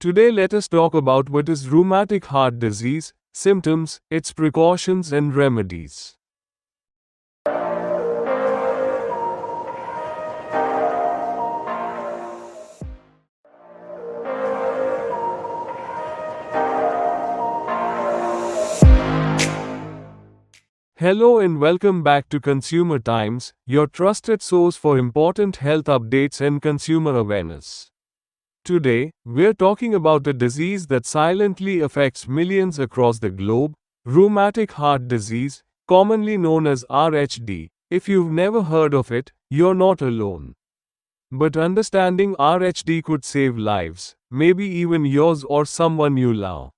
Today let us talk about what is rheumatic heart disease, symptoms, its precautions and remedies. Hello and welcome back to Consumer Times, your trusted source for important health updates and consumer awareness. Today, we're talking about a disease that silently affects millions across the globe, rheumatic heart disease, commonly known as RHD. If you've never heard of it, you're not alone. But understanding RHD could save lives, maybe even yours or someone you love.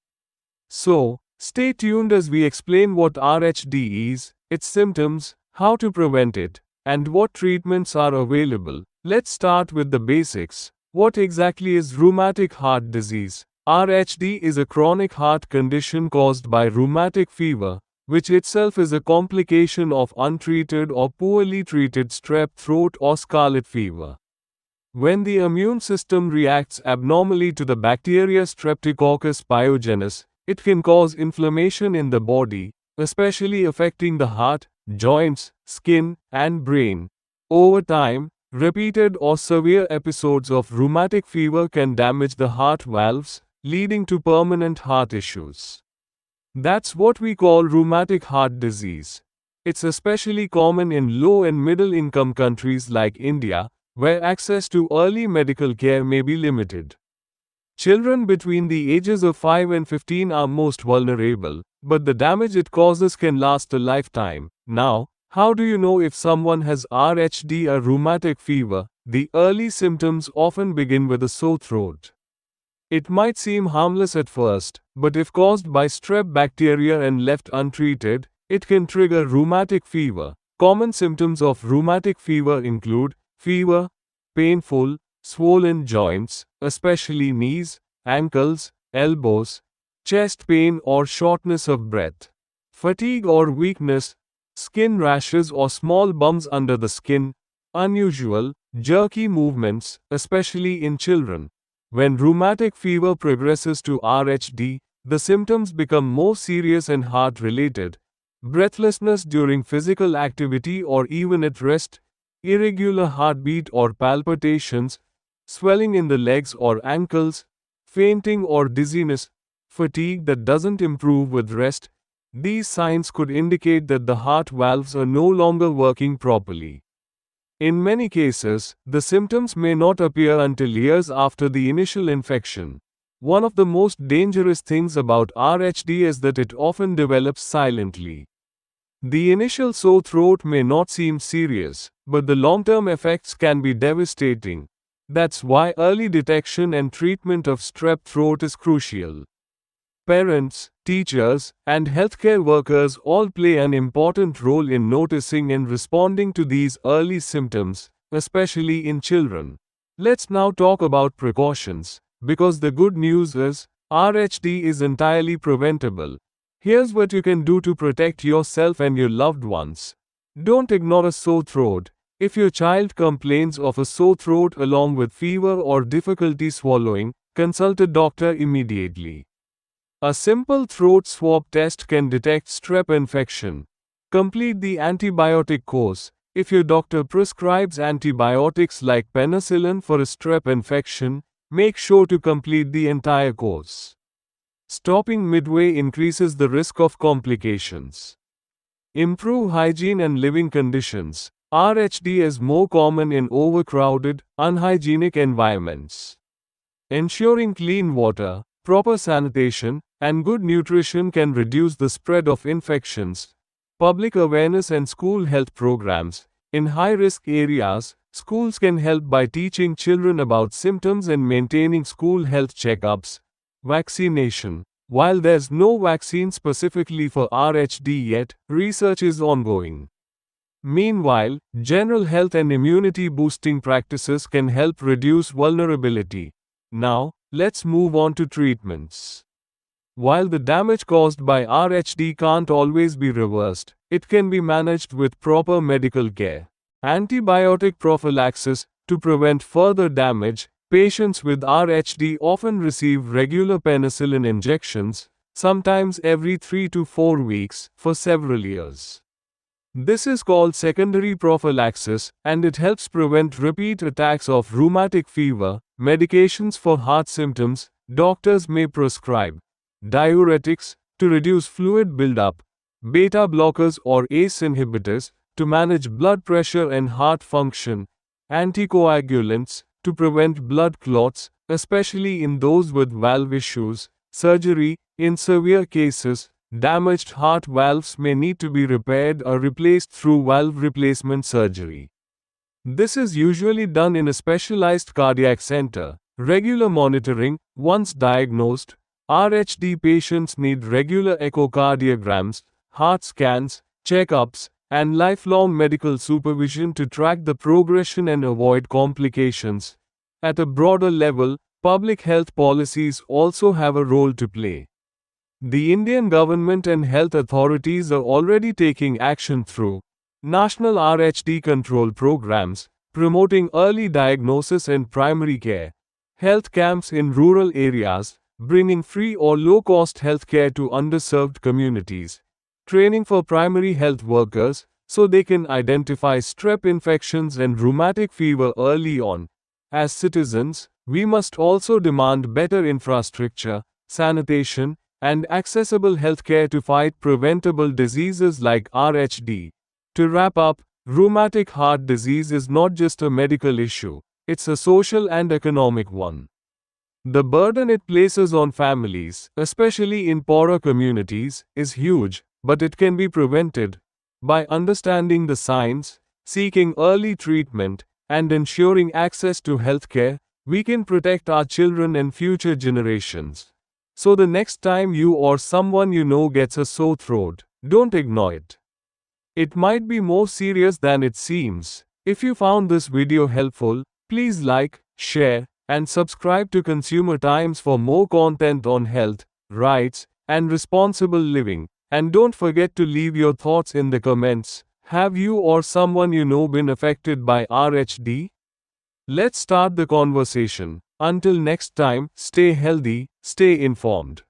So, stay tuned as we explain what RHD is, its symptoms, how to prevent it, and what treatments are available. Let's start with the basics. What exactly is rheumatic heart disease? RHD is a chronic heart condition caused by rheumatic fever, which itself is a complication of untreated or poorly treated strep throat or scarlet fever. When the immune system reacts abnormally to the bacteria Streptococcus pyogenes, it can cause inflammation in the body, especially affecting the heart, joints, skin, and brain. Over time, repeated or severe episodes of rheumatic fever can damage the heart valves, leading to permanent heart issues. That's what we call rheumatic heart disease. It's especially common in low and middle income countries like India, where access to early medical care may be limited. Children between the ages of 5 and 15 are most vulnerable, but the damage it causes can last a lifetime. Now, how do you know if someone has RHD or rheumatic fever? The early symptoms often begin with a sore throat. It might seem harmless at first, but if caused by strep bacteria and left untreated, it can trigger rheumatic fever. Common symptoms of rheumatic fever include fever, painful, swollen joints, especially knees, ankles, elbows, chest pain or shortness of breath, fatigue or weakness, skin rashes or small bumps under the skin, unusual, jerky movements, especially in children. When rheumatic fever progresses to RHD, the symptoms become more serious and heart-related. Breathlessness during physical activity or even at rest, irregular heartbeat or palpitations, swelling in the legs or ankles, fainting or dizziness, fatigue that doesn't improve with rest. These signs could indicate that the heart valves are no longer working properly. In many cases, the symptoms may not appear until years after the initial infection. One of the most dangerous things about RHD is that it often develops silently. The initial sore throat may not seem serious, but the long-term effects can be devastating. That's why early detection and treatment of strep throat is crucial. Parents, teachers, and healthcare workers all play an important role in noticing and responding to these early symptoms, especially in children. Let's now talk about precautions, because the good news is, RHD is entirely preventable. Here's what you can do to protect yourself and your loved ones. Don't ignore a sore throat. If your child complains of a sore throat along with fever or difficulty swallowing, consult a doctor immediately. A simple throat swab test can detect strep infection. Complete the antibiotic course. If your doctor prescribes antibiotics like penicillin for a strep infection, make sure to complete the entire course. Stopping midway increases the risk of complications. Improve hygiene and living conditions. RHD is more common in overcrowded, unhygienic environments. Ensuring clean water, proper sanitation, and good nutrition can reduce the spread of infections. Public awareness and school health programs. In high-risk areas, schools can help by teaching children about symptoms and maintaining school health checkups. Vaccination. While there's no vaccine specifically for RHD yet, research is ongoing. Meanwhile, general health and immunity boosting practices can help reduce vulnerability. Now, let's move on to treatments. While the damage caused by RHD can't always be reversed, it can be managed with proper medical care. Antibiotic prophylaxis. To prevent further damage, Patients with RHD often receive regular penicillin injections, sometimes every 3 to 4 weeks, for several years. This is called secondary prophylaxis, and it helps prevent repeat attacks of rheumatic fever. Medications for heart symptoms, doctors may prescribe diuretics to reduce fluid buildup, beta blockers or ACE inhibitors to manage blood pressure and heart function, anticoagulants to prevent blood clots, especially in those with valve issues, surgery. In severe cases, damaged heart valves may need to be repaired or replaced through valve replacement surgery. This is usually done in a specialized cardiac center. Regular monitoring. Once diagnosed, RHD patients need regular echocardiograms, heart scans, checkups, and lifelong medical supervision to track the progression and avoid complications. At a broader level, public health policies also have a role to play. The Indian government and health authorities are already taking action through national RHD control programs, promoting early diagnosis and primary care, health camps in rural areas, bringing free or low-cost health care to underserved communities, training for primary health workers so they can identify strep infections and rheumatic fever early on. As citizens, we must also demand better infrastructure, sanitation, and accessible healthcare to fight preventable diseases like RHD. To wrap up, rheumatic heart disease is not just a medical issue, it's a social and economic one. The burden it places on families, especially in poorer communities, is huge, but it can be prevented. By understanding the signs, seeking early treatment, and ensuring access to healthcare, we can protect our children and future generations. So the next time you or someone you know gets a sore throat, don't ignore it. It might be more serious than it seems. If you found this video helpful, please like, share, and subscribe to Consumer Times for more content on health, rights, and responsible living. And don't forget to leave your thoughts in the comments. Have you or someone you know been affected by RHD? Let's start the conversation. Until next time, stay healthy, stay informed.